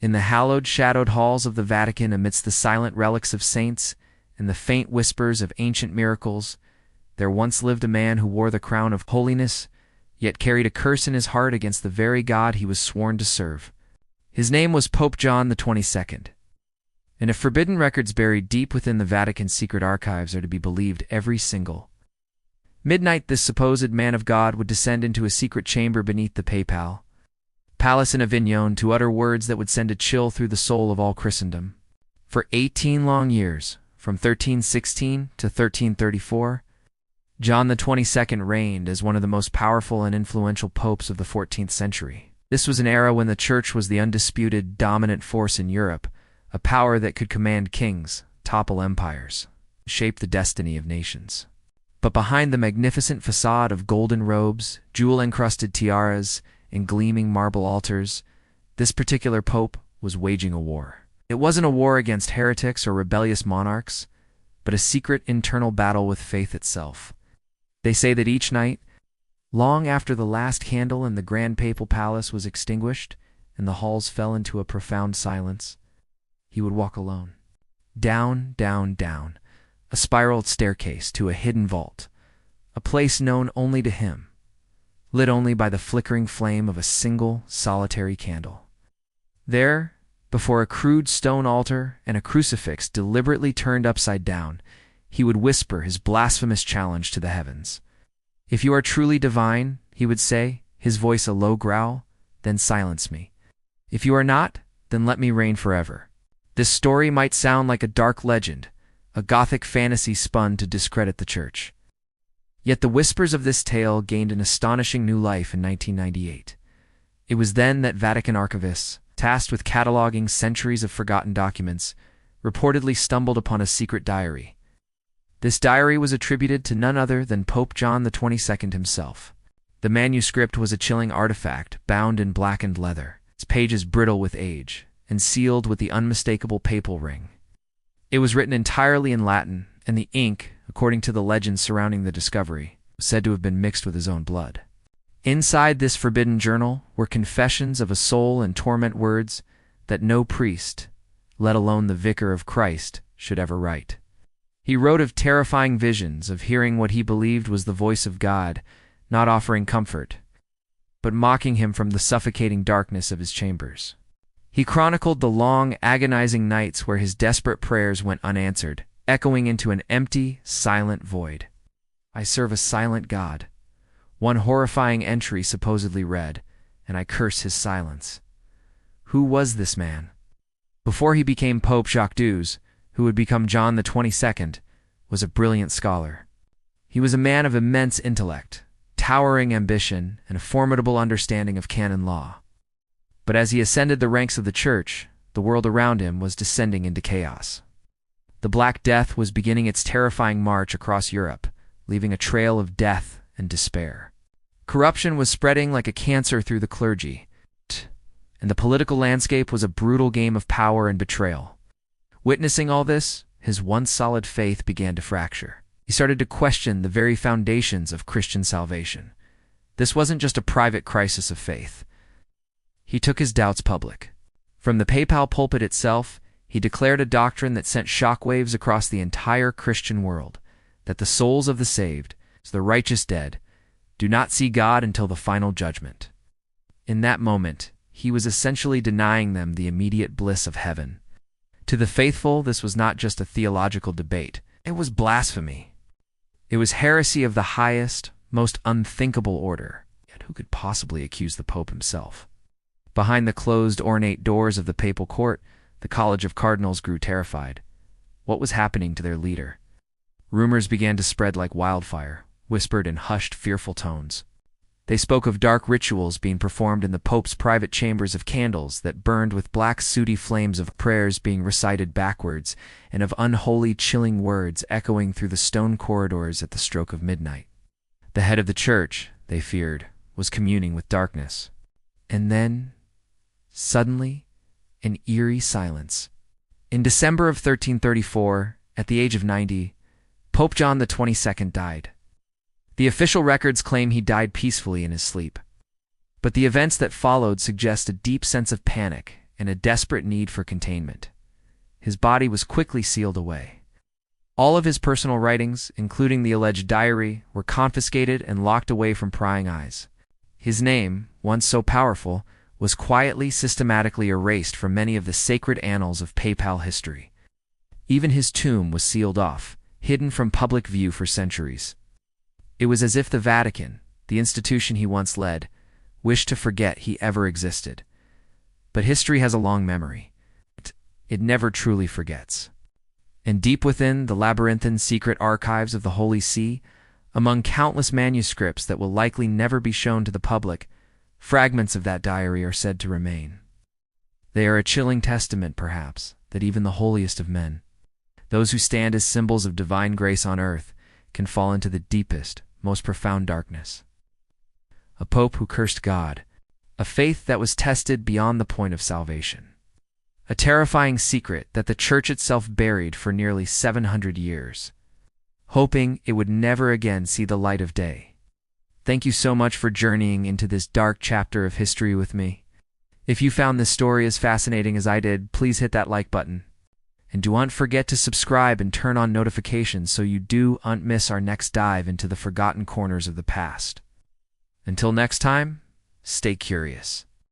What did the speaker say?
In the hallowed, shadowed halls of the Vatican, amidst the silent relics of saints and the faint whispers of ancient miracles, there once lived a man who wore the crown of holiness, yet carried a curse in his heart against the very God he was sworn to serve. His name was Pope John XXII. And if forbidden records buried deep within the Vatican's secret archives are to be believed, every single midnight this supposed man of God would descend into a secret chamber beneath the Papal Palace in Avignon to utter words that would send a chill through the soul of all Christendom. For 18 long years, from 1316 to 1334, John XXII reigned as one of the most powerful and influential popes of the 14th century. This was an era when the Church was the undisputed dominant force in Europe, a power that could command kings, topple empires, shape the destiny of nations. But behind the magnificent facade of golden robes, jewel-encrusted tiaras, and gleaming marble altars, this particular pope was waging a war. It wasn't a war against heretics or rebellious monarchs, but a secret internal battle with faith itself. They say that each night, long after the last candle in the grand papal palace was extinguished and the halls fell into a profound silence, he would walk alone, down, down, down, a spiraled staircase to a hidden vault, a place known only to him, lit only by the flickering flame of a single, solitary candle. There, before a crude stone altar and a crucifix deliberately turned upside down, he would whisper his blasphemous challenge to the heavens. "If you are truly divine," he would say, his voice a low growl, "then silence me. If you are not, then let me reign forever." This story might sound like a dark legend, a Gothic fantasy spun to discredit the Church. Yet the whispers of this tale gained an astonishing new life in 1998. It was then that Vatican Archivists, tasked with cataloging centuries of forgotten documents, reportedly stumbled upon a secret diary. This diary was attributed to none other than Pope John XXII himself. The manuscript was a chilling artifact, bound in blackened leather, its pages brittle with age, and sealed with the unmistakable papal ring. It was written entirely in Latin, and the ink, according to the legends surrounding the discovery, was said to have been mixed with his own blood. Inside this forbidden journal were confessions of a soul and torment words that no priest, let alone the vicar of Christ, should ever write. He wrote of terrifying visions of hearing what he believed was the voice of God, not offering comfort, but mocking him from the suffocating darkness of his chambers. He chronicled the long, agonizing nights where his desperate prayers went unanswered, echoing into an empty, silent void. "I serve a silent God," one horrifying entry supposedly read, "and I curse his silence." Who was this man? Before he became Pope, Jacques XXII, who would become John XXII, was a brilliant scholar. He was a man of immense intellect, towering ambition, and a formidable understanding of canon law. But as he ascended the ranks of the Church, the world around him was descending into chaos. The Black Death was beginning its terrifying march across Europe, leaving a trail of death and despair. Corruption was spreading like a cancer through the clergy, and the political landscape was a brutal game of power and betrayal. Witnessing all this, his once solid faith began to fracture. He started to question the very foundations of Christian salvation. This wasn't just a private crisis of faith. He took his doubts public. From the papal pulpit itself, he declared a doctrine that sent shockwaves across the entire Christian world, that the souls of the saved, the righteous dead, do not see God until the final judgment. In that moment, he was essentially denying them the immediate bliss of heaven. To the faithful, this was not just a theological debate. It was blasphemy. It was heresy of the highest, most unthinkable order. Yet who could possibly accuse the Pope himself? Behind the closed, ornate doors of the papal court, the College of Cardinals grew terrified. What was happening to their leader? Rumors began to spread like wildfire, whispered in hushed, fearful tones. They spoke of dark rituals being performed in the Pope's private chambers, of candles that burned with black sooty flames, of prayers being recited backwards, and of unholy, chilling words echoing through the stone corridors at the stroke of midnight. The head of the Church, they feared, was communing with darkness. And then, suddenly, an eerie silence. In December of 1334, at the age of 90, Pope John XXII died. The official records claim he died peacefully in his sleep. But the events that followed suggest a deep sense of panic and a desperate need for containment. His body was quickly sealed away. All of his personal writings, including the alleged diary, were confiscated and locked away from prying eyes. His name, once so powerful, was quietly, systematically erased from many of the sacred annals of papal history. Even his tomb was sealed off, hidden from public view for centuries. It was as if the Vatican, the institution he once led, wished to forget he ever existed. But history has a long memory. It never truly forgets. And deep within the labyrinthine secret archives of the Holy See, among countless manuscripts that will likely never be shown to the public, fragments of that diary are said to remain. They are a chilling testament, perhaps, that even the holiest of men, those who stand as symbols of divine grace on earth, can fall into the deepest, most profound darkness. A pope who cursed God, a faith that was tested beyond the point of salvation. A terrifying secret that the Church itself buried for nearly 700 years, hoping it would never again see the light of day. Thank you so much for journeying into this dark chapter of history with me. If you found this story as fascinating as I did, please hit that like button. And do not forget to subscribe and turn on notifications so you don't miss our next dive into the forgotten corners of the past. Until next time, stay curious.